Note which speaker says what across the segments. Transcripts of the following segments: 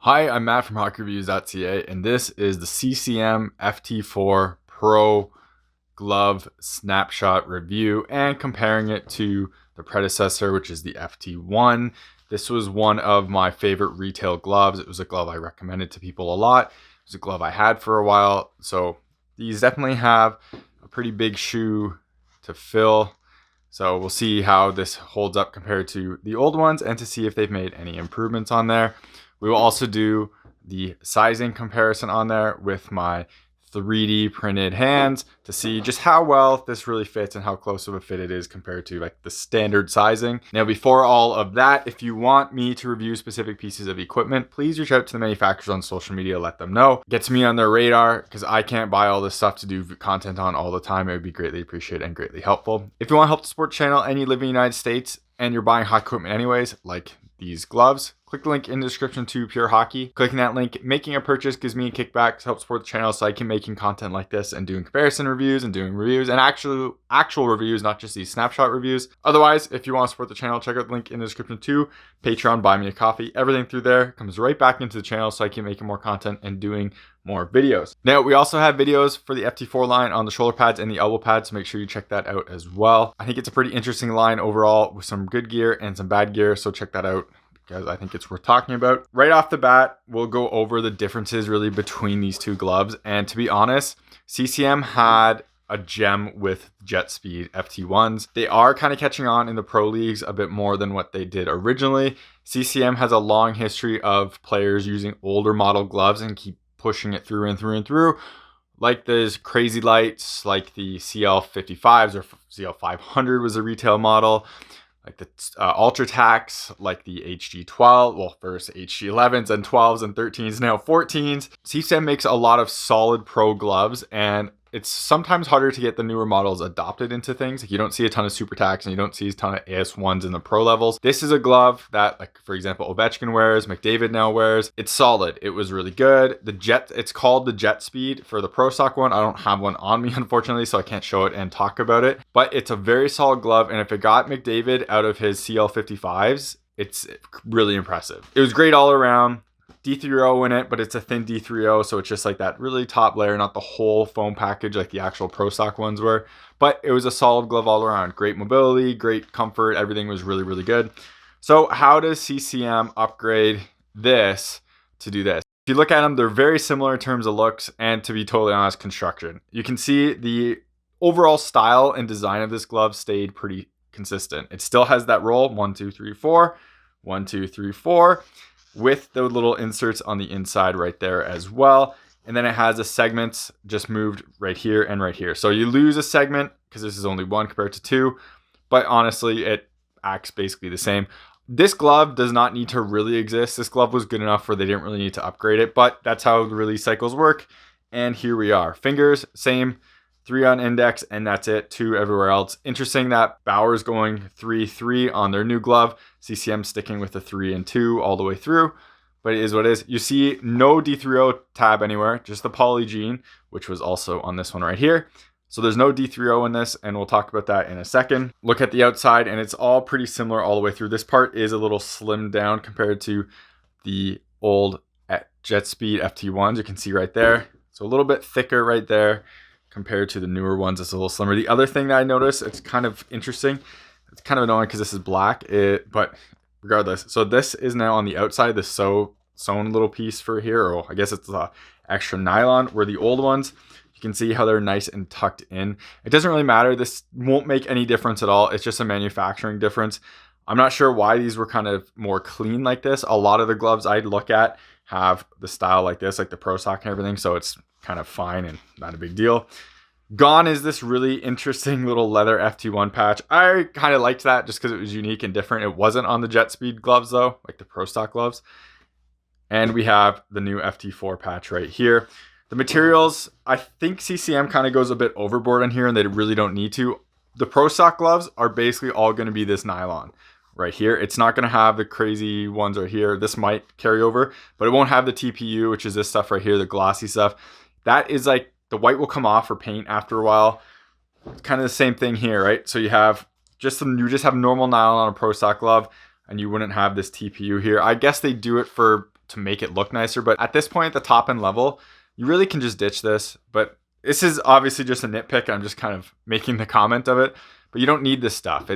Speaker 1: Hi, I'm Matt from HockeyReviews.ca, and this is the CCM FT4 Pro glove snapshot review and comparing it to the predecessor, which is the FT1. This was one of my favorite retail gloves. It was a glove I recommended to people a lot. It was a glove I had for a while, so these definitely have a pretty big shoe to fill. So we'll see how this holds up compared to the old ones and to see if they've made any improvements on there. We will also do the sizing comparison on there with my 3D printed hands to see just how well this really fits and how close of a fit it is compared to like the standard sizing. Now, before all of that, if you want me to review specific pieces of equipment, please reach out to the manufacturers on social media, let them know. Gets me on their radar because I can't buy all this stuff to do content on all the time. It would be greatly appreciated and greatly helpful. If you want to help support the channel and you live in the United States and you're buying hockey equipment anyways, like these gloves, click the link in the description to Pure Hockey. Clicking that link, making a purchase gives me a kickback to help support the channel so I can making content like this and doing comparison reviews and doing reviews and actual reviews, not just these snapshot reviews. Otherwise, if you want to support the channel, check out the link in the description to Patreon, buy me a coffee. Everything through there comes right back into the channel so I can make more content and doing more videos. Now, we also have videos for the FT4 line on the shoulder pads and the elbow pads, so make sure you check that out as well. I think it's a pretty interesting line overall with some good gear and some bad gear, so check that out because I think it's worth talking about. Right off the bat, we'll go over the differences really between these two gloves. And to be honest, CCM had a gem with Jetspeed FT1s. They are kind of catching on in the pro leagues a bit more than what they did originally. CCM has a long history of players using older model gloves and keep pushing it through and through and through. Like those crazy lights, like the CL55s or CL500 was a retail model. Like the Ultra Tax, like the HG12, well, first HG11s and 12s and 13s, now 14s. CCM makes a lot of solid pro gloves, and it's sometimes harder to get the newer models adopted into things. Like you don't see a ton of Super Tax and you don't see a ton of AS1s in the pro levels. This is a glove that, like, for example, Ovechkin wears, McDavid now wears. It's solid. It was really good. It's called the Jetspeed for the Pro Stock one. I don't have one on me, unfortunately, so I can't show it and talk about it. But it's a very solid glove, and if it got McDavid out of his CL55s, it's really impressive. It was great all around. D3O in it, but it's a thin D3O, so it's just like that really top layer, not the whole foam package like the actual Pro Stock ones were. But it was a solid glove all around. Great mobility, great comfort, everything was really, really good. So how does CCM upgrade this to do this? If you look at them, they're very similar in terms of looks and, to be totally honest, construction. You can see the overall style and design of this glove stayed pretty consistent. It still has that roll, 1, 2, 3, 4, 1, 2, 3, 4. With the little inserts on the inside right there as well. And then it has the segments just moved right here and right here. So you lose a segment because this is only one compared to two, but honestly, it acts basically the same. This glove does not need to really exist. This glove was good enough where they didn't really need to upgrade it, but that's how the release cycles work. And here we are. Fingers, same. 3 on index, and that's it. 2 everywhere else. Interesting that Bauer's going 3-3 on their new glove. CCM sticking with the 3 and 2 all the way through, but it is what it is. You see no D3O tab anywhere, just the Polygene, which was also on this one right here. So there's no D3O in this, and we'll talk about that in a second. Look at the outside, and it's all pretty similar all the way through. This part is a little slimmed down compared to the old Jetspeed FT1s. You can see right there. So a little bit thicker right there. Compared to the newer ones, it's a little slimmer. The other thing that I noticed, it's kind of interesting. It's kind of annoying because this is black, but regardless. So this is now on the outside, the sewn little piece for here, or I guess it's extra nylon, where the old ones, you can see how they're nice and tucked in. It doesn't really matter. This won't make any difference at all. It's just a manufacturing difference. I'm not sure why these were kind of more clean like this. A lot of the gloves I'd look at have the style like this, like the Pro Stock and everything, so it's kind of fine and not a big deal. Gone is this really interesting little leather FT1 patch. I kind of liked that just because it was unique and different. It wasn't on the Jetspeed gloves though, like the Pro Stock gloves. And we have the new FT4 patch right here. The materials, I think CCM kind of goes a bit overboard on here and they really don't need to. The Pro Stock gloves are basically all going to be this nylon right here. It's not going to have the crazy ones right here. This might carry over, but it won't have the TPU, which is this stuff right here, the glossy stuff. That is like, the white will come off for paint after a while. It's kind of the same thing here, right? So you have you just have normal nylon on a Pro Stock glove, and you wouldn't have this TPU here. I guess they do it to make it look nicer. But at this point at the top end level, you really can just ditch this. But this is obviously just a nitpick. I'm just kind of making the comment of it, but you don't need this stuff.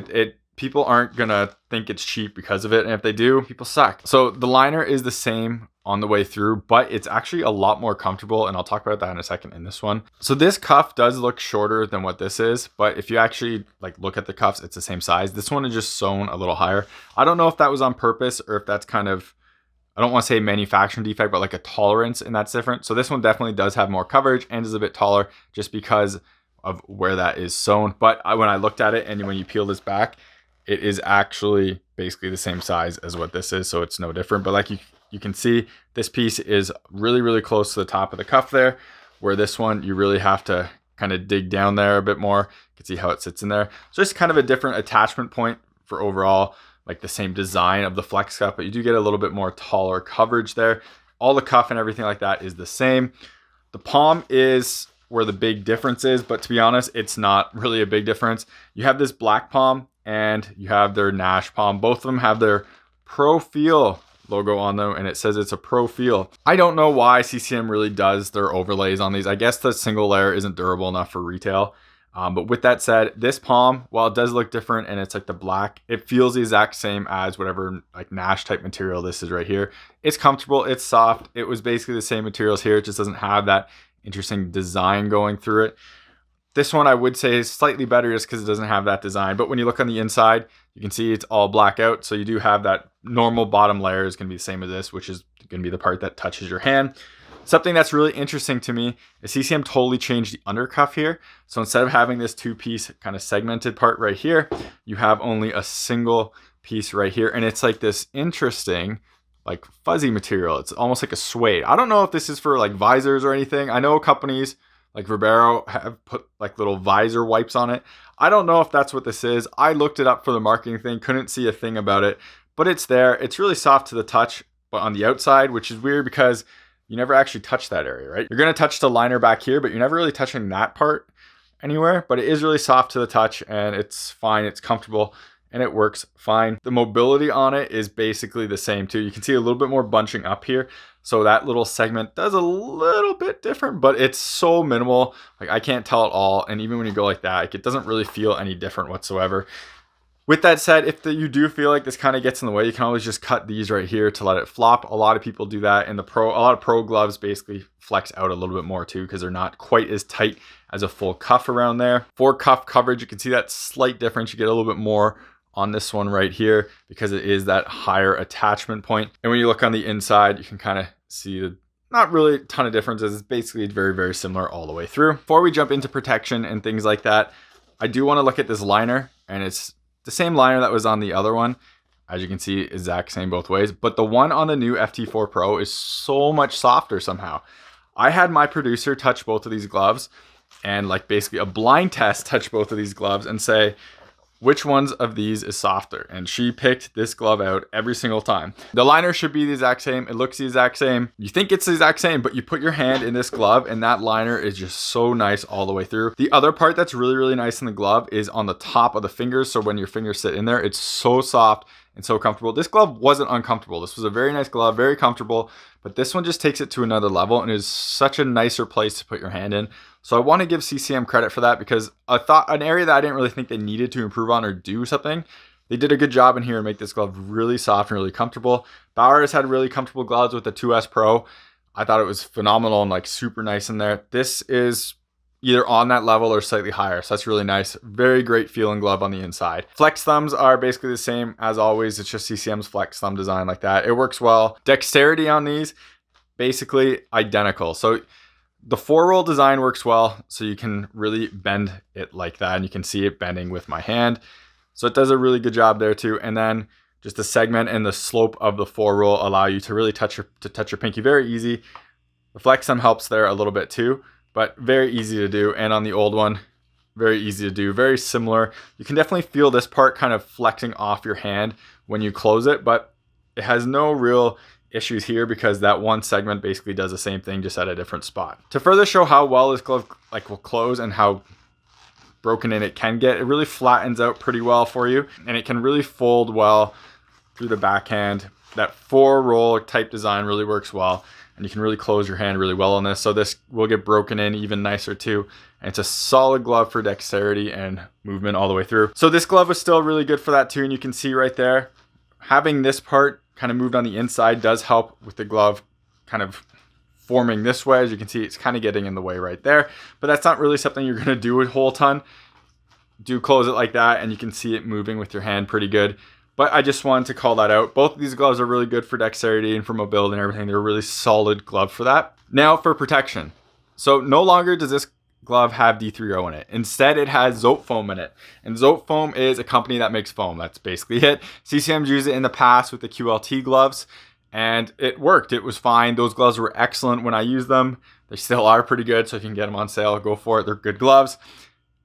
Speaker 1: People aren't gonna think it's cheap because of it, and if they do, people suck. So the liner is the same on the way through, but it's actually a lot more comfortable, and I'll talk about that in a second in this one. So this cuff does look shorter than what this is, but if you actually like look at the cuffs, it's the same size. This one is just sewn a little higher. I don't know if that was on purpose or if that's kind of, I don't want to say manufacturing defect, but like a tolerance, and that's different. So this one definitely does have more coverage and is a bit taller just because of where that is sewn. But when I looked at it and when you peel this back, it is actually basically the same size as what this is, so it's no different. But like you can see, this piece is really, really close to the top of the cuff there, where this one, you really have to kind of dig down there a bit more. You can see how it sits in there. So it's kind of a different attachment point for overall, like the same design of the flex cuff, but you do get a little bit more taller coverage there. All the cuff and everything like that is the same. The palm is where the big difference is, but to be honest, it's not really a big difference. You have this black palm and you have their Nash palm. Both of them have their Pro Feel logo on them, and it says it's a Pro Feel. I don't know why CCM really does their overlays on these. I guess the single layer isn't durable enough for retail. But with that said, this palm, while it does look different and it's like the black, it feels the exact same as whatever like Nash type material this is right here. It's comfortable, it's soft. It was basically the same materials here. It just doesn't have that interesting design going through it. This one I would say is slightly better just because it doesn't have that design. But when you look on the inside, you can see it's all black out. So you do have that normal bottom layer is going to be the same as this, which is going to be the part that touches your hand. Something that's really interesting to me is CCM totally changed the undercuff here. So instead of having this two-piece kind of segmented part right here, you have only a single piece right here. And it's like this interesting like fuzzy material. It's almost like a suede. I don't know if this is for like visors or anything. I know companies like Verbero have put like little visor wipes on it. I don't know if that's what this is. I looked it up for the marketing thing, couldn't see a thing about it, but it's there. It's really soft to the touch, but on the outside, which is weird because you never actually touch that area, right? You're gonna touch the liner back here, but you're never really touching that part anywhere, but it is really soft to the touch and it's fine, it's comfortable, and it works fine. The mobility on it is basically the same too. You can see a little bit more bunching up here. So that little segment does a little bit different, but it's so minimal. Like I can't tell at all. And even when you go like that, like, it doesn't really feel any different whatsoever. With that said, if you do feel like this kind of gets in the way, you can always just cut these right here to let it flop. A lot of people do that. And a lot of pro gloves basically flex out a little bit more too, because they're not quite as tight as a full cuff around there. For cuff coverage, you can see that slight difference. You get a little bit more on this one right here because it is that higher attachment point. And when you look on the inside, you can kind of see the not really a ton of differences. It's basically very, very similar all the way through. Before we jump into protection and things like that, I do want to look at this liner, and it's the same liner that was on the other one. As you can see, exact same both ways, but the one on the new FT4 Pro is so much softer somehow. I had my producer touch both of these gloves and like basically a blind test touch both of these gloves and say, which ones of these is softer? And she picked this glove out every single time. The liner should be the exact same. It looks the exact same. You think it's the exact same, but you put your hand in this glove and that liner is just so nice all the way through. The other part that's really, really nice in the glove is on the top of the fingers. So when your fingers sit in there, it's so soft and so comfortable. This glove wasn't uncomfortable. This was a very nice glove, very comfortable, but this one just takes it to another level and is such a nicer place to put your hand in. So I want to give CCM credit for that because I thought an area that I didn't really think they needed to improve on or do something, they did a good job in here and make this glove really soft and really comfortable. Bauer has had really comfortable gloves with the 2S Pro. I thought it was phenomenal and like super nice in there. This is either on that level or slightly higher. So that's really nice. Very great feeling glove on the inside. Flex thumbs are basically the same as always. It's just CCM's flex thumb design like that. It works well. Dexterity on these, basically identical. So the 4-roll design works well, so you can really bend it like that, and you can see it bending with my hand. So it does a really good job there too. And then just the segment and the slope of the 4-roll allow you to really touch your pinky very easy. The flex thumb helps there a little bit too, but very easy to do. And on the old one, very easy to do, very similar. You can definitely feel this part kind of flexing off your hand when you close it, but it has no real issues here because that one segment basically does the same thing just at a different spot. To further show how well this glove will close and how broken in it can get, it really flattens out pretty well for you, and it can really fold well through the backhand that 4-roll type design really works well. And you can really close your hand really well on this. So this will get broken in even nicer too. And it's a solid glove for dexterity and movement all the way through. So this glove was still really good for that too. And you can see right there, having this part kind of moved on the inside does help with the glove kind of forming this way. As you can see, it's kind of getting in the way right there. But that's not really something you're going to do a whole ton. Do close it like that and you can see it moving with your hand pretty good. But I just wanted to call that out. Both of these gloves are really good for dexterity and for mobility and everything. They're a really solid glove for that. Now for protection. So no longer does this glove have D3O in it. Instead, it has Zote foam in it. And Zote foam is a company that makes foam. That's basically it. CCM's used it in the past with the QLT gloves and it worked. It was fine. Those gloves were excellent when I used them. They still are pretty good. So if you can get them on sale, go for it. They're good gloves.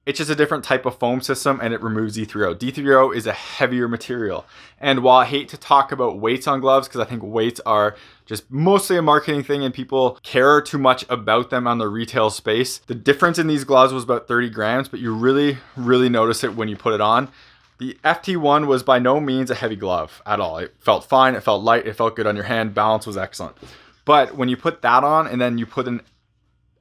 Speaker 1: It's just a different type of foam system and it removes D3O. D3O is a heavier material. And while I hate to talk about weights on gloves, because I think weights are just mostly a marketing thing and people care too much about them on the retail space, the difference in these gloves was about 30 grams, but you really notice it when you put it on. The FT1 was by no means a heavy glove at all. It felt fine, it felt light, it felt good on your hand, balance was excellent. But when you put that on and then you put an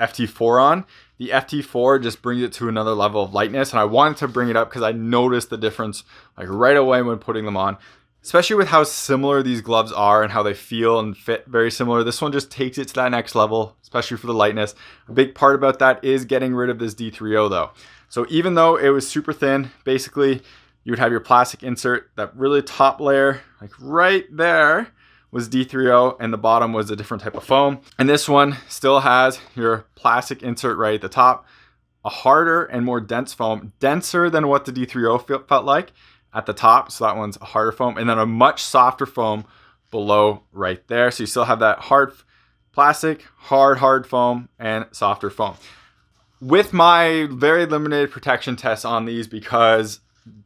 Speaker 1: FT4 on, the FT4 just brings it to another level of lightness. And I wanted to bring it up because I noticed the difference like right away when putting them on, especially with how similar these gloves are and how they feel and fit very similar. This one just takes it to that next level, especially for the lightness. A big part about that is getting rid of this D3O though. So even though it was super thin, basically you would have your plastic insert, that really top layer, like right there, was D3O and the bottom was a different type of foam. And this one still has your plastic insert right at the top, a harder and more dense foam, denser than what the D3O felt like at the top. So that one's a harder foam and then a much softer foam below right there. So you still have that hard plastic, hard foam and softer foam. With my very limited protection tests on these, because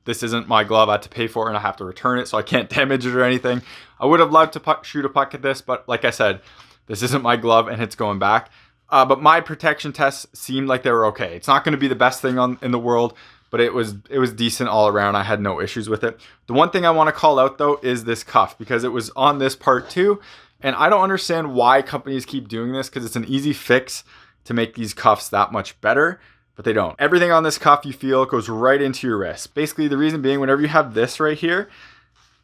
Speaker 1: this isn't my glove, I had to pay for it and I have to return it, so I can't damage it or anything. I would have loved to shoot a puck at this, but like I said, this isn't my glove and it's going back. But my protection tests seemed like they were okay. It's not going to be the best thing in the world, but it was decent all around. I had no issues with it. The one thing I want to call out though is this cuff, because it was on this part too, and I don't understand why companies keep doing this, because it's an easy fix to make these cuffs that much better. But they don't. Everything on this cuff you feel goes right into your wrist. Basically, the reason being, whenever you have this right here,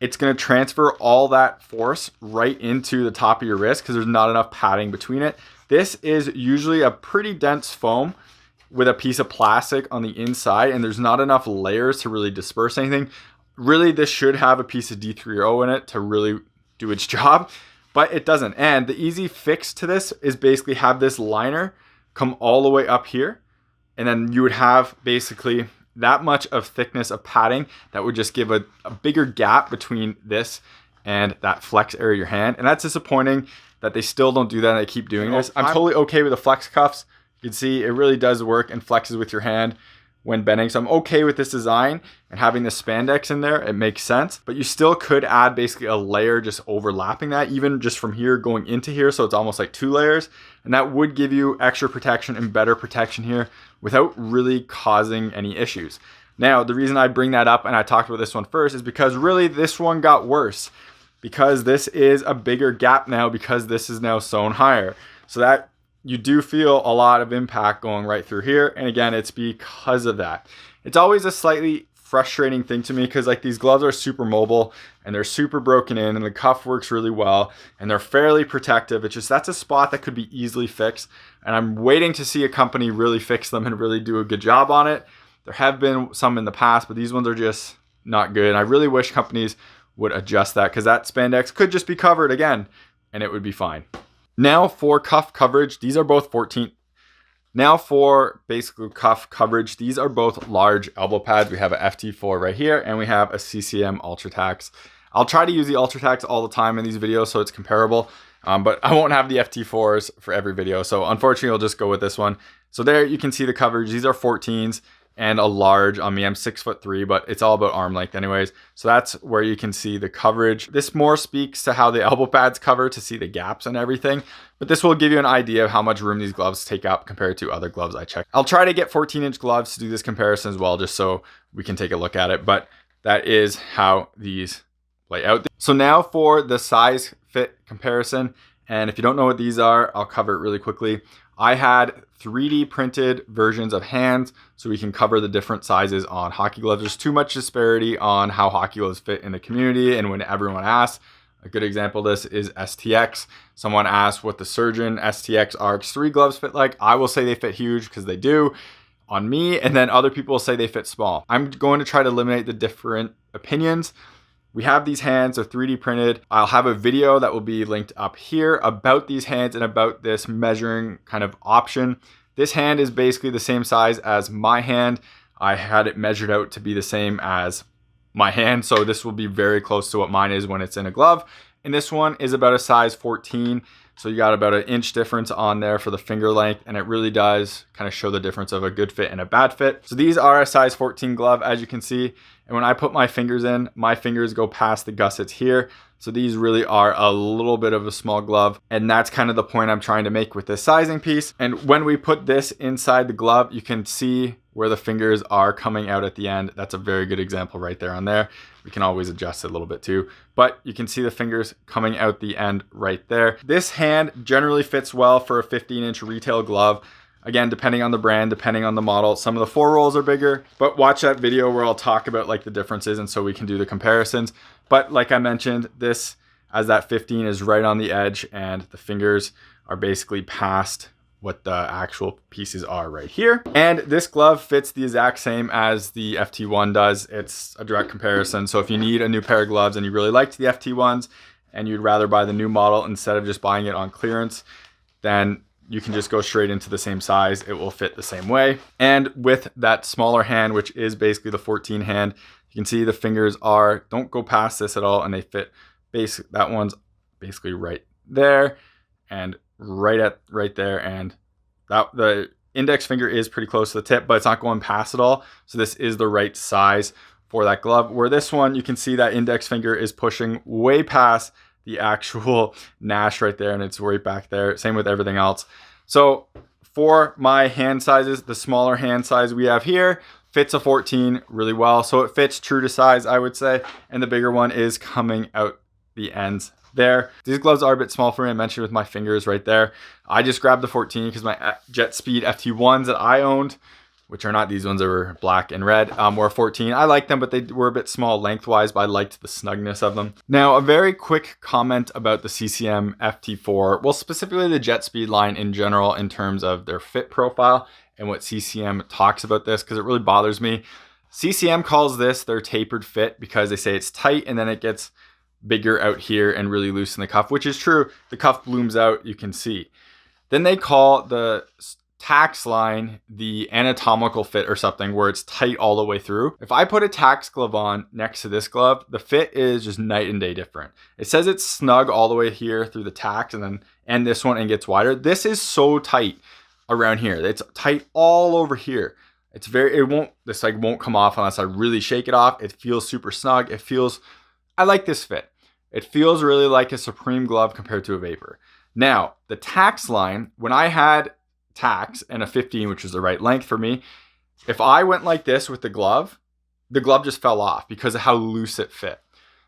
Speaker 1: it's going to transfer all that force right into the top of your wrist because there's not enough padding between it. This is usually a pretty dense foam with a piece of plastic on the inside, and there's not enough layers to really disperse anything. Really, this should have a piece of D3O in it to really do its job, but it doesn't. And the easy fix to this is basically have this liner come all the way up here. And then you would have basically that much of thickness of padding that would just give a bigger gap between this and that flex area of your hand. And that's disappointing that they still don't do that and they keep doing this. I'm totally okay with the flex cuffs. You can see it really does work and flexes with your hand when bending. So I'm okay with this design and having the spandex in there. It makes sense, but you still could add basically a layer just overlapping that, even just from here going into here. So it's almost like 2 layers, and that would give you extra protection and better protection here without really causing any issues. Now, the reason I bring that up and I talked about this one first is because really this one got worse, because this is a bigger gap now, because this is now sewn higher. So that you do feel a lot of impact going right through here. And again, it's because of that. It's always a slightly frustrating thing to me because like these gloves are super mobile and they're super broken in and the cuff works really well and they're fairly protective. It's just, that's a spot that could be easily fixed. And I'm waiting to see a company really fix them and really do a good job on it. There have been some in the past, but these ones are just not good. And I really wish companies would adjust that, because that spandex could just be covered again and it would be fine. Now for cuff coverage, these are both 14. Now for basically cuff coverage, these are both large elbow pads. We have a FT4 right here and we have a CCM UltraTax. I'll try to use the UltraTax all the time in these videos so it's comparable, but I won't have the FT4s for every video. So unfortunately, I'll just go with this one. So there you can see the coverage. These are 14s and a large on me. I'm 6'3", but it's all about arm length anyways. So that's where you can see the coverage. This more speaks to how the elbow pads cover to see the gaps and everything, but this will give you an idea of how much room these gloves take up compared to other gloves I checked. I'll try to get 14-inch gloves to do this comparison as well, just so we can take a look at it, but that is how these lay out. So now for the size fit comparison. And if you don't know what these are, I'll cover it really quickly. I had 3D printed versions of hands so we can cover the different sizes on hockey gloves. There's too much disparity on how hockey gloves fit in the community, and when everyone asks, a good example of this is STX. Someone asked what the Surgeon STX RX3 gloves fit like. I will say they fit huge because they do on me, and then other people will say they fit small. I'm going to try to eliminate the different opinions. We have these hands, they're 3D printed. I'll have a video that will be linked up here about these hands and about this measuring kind of option. This hand is basically the same size as my hand. I had it measured out to be the same as my hand, so this will be very close to what mine is when it's in a glove. And this one is about a size 14. So you got about an inch difference on there for the finger length, and it really does kind of show the difference of a good fit and a bad fit. So these are a size 14 glove, as you can see. And when I put my fingers in, my fingers go past the gussets here. So these really are a little bit of a small glove. And that's kind of the point I'm trying to make with this sizing piece. And when we put this inside the glove, you can see where the fingers are coming out at the end. That's a very good example right there on there. We can always adjust it a little bit too, but you can see the fingers coming out the end right there. This hand generally fits well for a 15-inch retail glove. Again, depending on the brand, depending on the model, some of the 4 rolls are bigger, but watch that video where I'll talk about like the differences, and so we can do the comparisons. But like I mentioned, this, as that 15 is right on the edge, and the fingers are basically past what the actual pieces are right here. And this glove fits the exact same as the FT1 does. It's a direct comparison. So if you need a new pair of gloves and you really liked the FT1s and you'd rather buy the new model instead of just buying it on clearance, then you can just go straight into the same size. It will fit the same way. And with that smaller hand, which is basically the 14 hand, you can see the fingers don't go past this at all, and they fit that one's basically right there and right there, and that the index finger is pretty close to the tip, but it's not going past it all. So this is the right size for that glove. Where this one, you can see that index finger is pushing way past the actual Nash right there, and it's right back there. Same with everything else. So for my hand sizes, the smaller hand size we have here fits a 14 really well. So it fits true to size, I would say, and the bigger one is coming out the ends there. These gloves are a bit small for me. I mentioned with my fingers right there. I just grabbed the 14 because my Jetspeed FT1s that I owned, which are not these ones that were black and red, were 14. I liked them, but they were a bit small lengthwise, but I liked the snugness of them. Now, a very quick comment about the CCM FT4, well, specifically the Jetspeed line in general in terms of their fit profile and what CCM talks about this, because it really bothers me. CCM calls this their tapered fit because they say it's tight and then it gets bigger out here and really loose in the cuff, which is true. The cuff blooms out, you can see. Then they call the tax line the anatomical fit or something, where it's tight all the way through. If I put a tax glove on next to this glove, the fit is just night and day different. It says it's snug all the way here through the tax and then end this one and gets wider. This is so tight around here. It's tight all over here. This won't come off unless I really shake it off. It feels super snug. I like this fit. It feels really like a Supreme glove compared to a Vapor. Now, the tax line, when I had tax and a 15, which is the right length for me, if I went like this with the glove just fell off because of how loose it fit.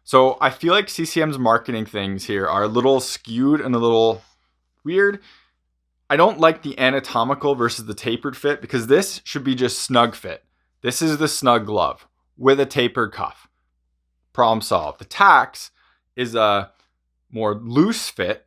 Speaker 1: So I feel like CCM's marketing things here are a little skewed and a little weird. I don't like the anatomical versus the tapered fit, because this should be just snug fit. This is the snug glove with a tapered cuff. Problem solved. The tax is a more loose fit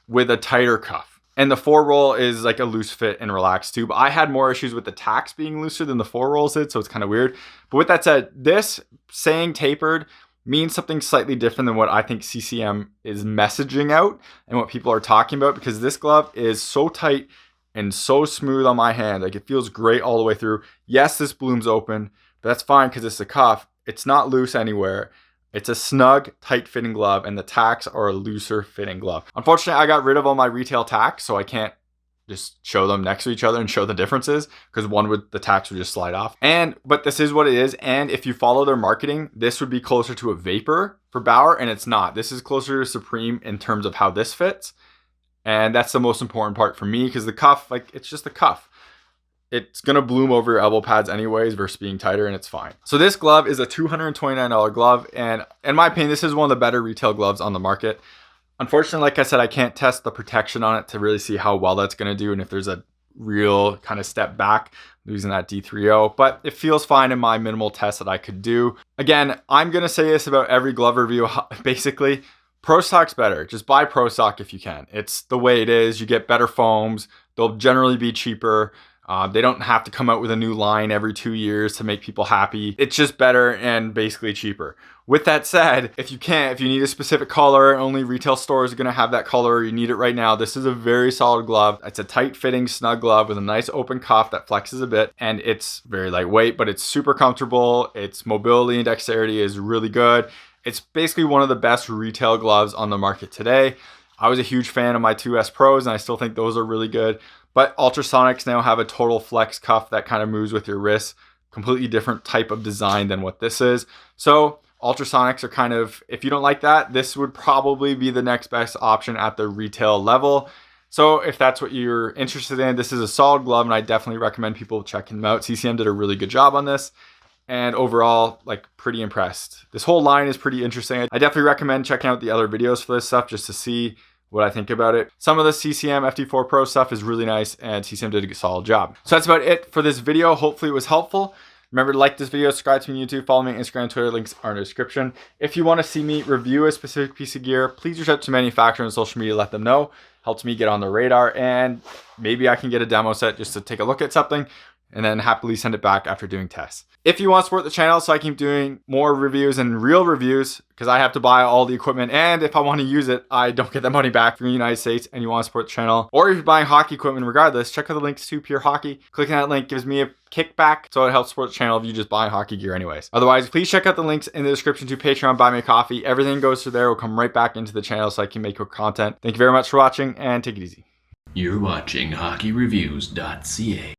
Speaker 1: with a tighter cuff. And the 4 roll is like a loose fit and relaxed too. But I had more issues with the tax being looser than the 4 rolls did, so it's kind of weird. But with that said, this saying tapered means something slightly different than what I think CCM is messaging out and what people are talking about, because this glove is so tight and so smooth on my hand. Like, it feels great all the way through. Yes, this blooms open, but that's fine because it's a cuff. It's not loose anywhere. It's a snug, tight-fitting glove, and the tacks are a looser-fitting glove. Unfortunately, I got rid of all my retail tacks, so I can't just show them next to each other and show the differences, because the tacks would just slide off. But this is what it is, and if you follow their marketing, this would be closer to a Vapor for Bauer, and it's not. This is closer to Supreme in terms of how this fits, and that's the most important part for me, because the cuff, it's just the cuff. it's going to bloom over your elbow pads anyways versus being tighter, and it's fine. So this glove is a $229 glove, and in my opinion, this is one of the better retail gloves on the market. Unfortunately, like I said, I can't test the protection on it to really see how well that's going to do and if there's a real kind of step back using that D30, but it feels fine in my minimal test that I could do. Again, I'm going to say this about every glove review, basically. Pro Stock's better. Just buy Pro Stock if you can. It's the way it is. You get better foams. They'll generally be cheaper. They don't have to come out with a new line every 2 years to make people happy. It's just better and basically cheaper. With that said, if you need a specific color, only retail stores are going to have that color, or you need it right now, this is a very solid glove. It's a tight fitting snug glove with a nice open cuff that flexes a bit, and it's very lightweight, but it's super comfortable. Its mobility and dexterity is really good. It's basically one of the best retail gloves on the market today. I was a huge fan of my 2S Pros, and I still think those are really good. But Ultrasonics now have a total flex cuff that kind of moves with your wrist. Completely different type of design than what this is. So Ultrasonics are kind of, if you don't like that, this would probably be the next best option at the retail level. So if that's what you're interested in, this is a solid glove, and I definitely recommend people checking them out. CCM did a really good job on this. And overall, like, pretty impressed. This whole line is pretty interesting. I definitely recommend checking out the other videos for this stuff just to see what I think about it. Some of the CCM FT4 Pro stuff is really nice, and CCM did a solid job. So that's about it for this video. Hopefully it was helpful. Remember to like this video, subscribe to me on YouTube, follow me on Instagram, Twitter, links are in the description. If you want to see me review a specific piece of gear, please reach out to manufacturer on social media, let them know. Helps me get on the radar, and maybe I can get a demo set just to take a look at something and then happily send it back after doing tests. If you want to support the channel so I keep doing more reviews and real reviews, because I have to buy all the equipment, and if I want to use it, I don't get that money back from the United States, and you want to support the channel, or if you're buying hockey equipment regardless, check out the links to Pure Hockey. Clicking that link gives me a kickback, so it helps support the channel if you just buy hockey gear anyways. Otherwise, please check out the links in the description to Patreon, Buy Me a Coffee. Everything goes through there. Will come right back into the channel so I can make good content. Thank you very much for watching, and take it easy.
Speaker 2: You're watching HockeyReviews.ca.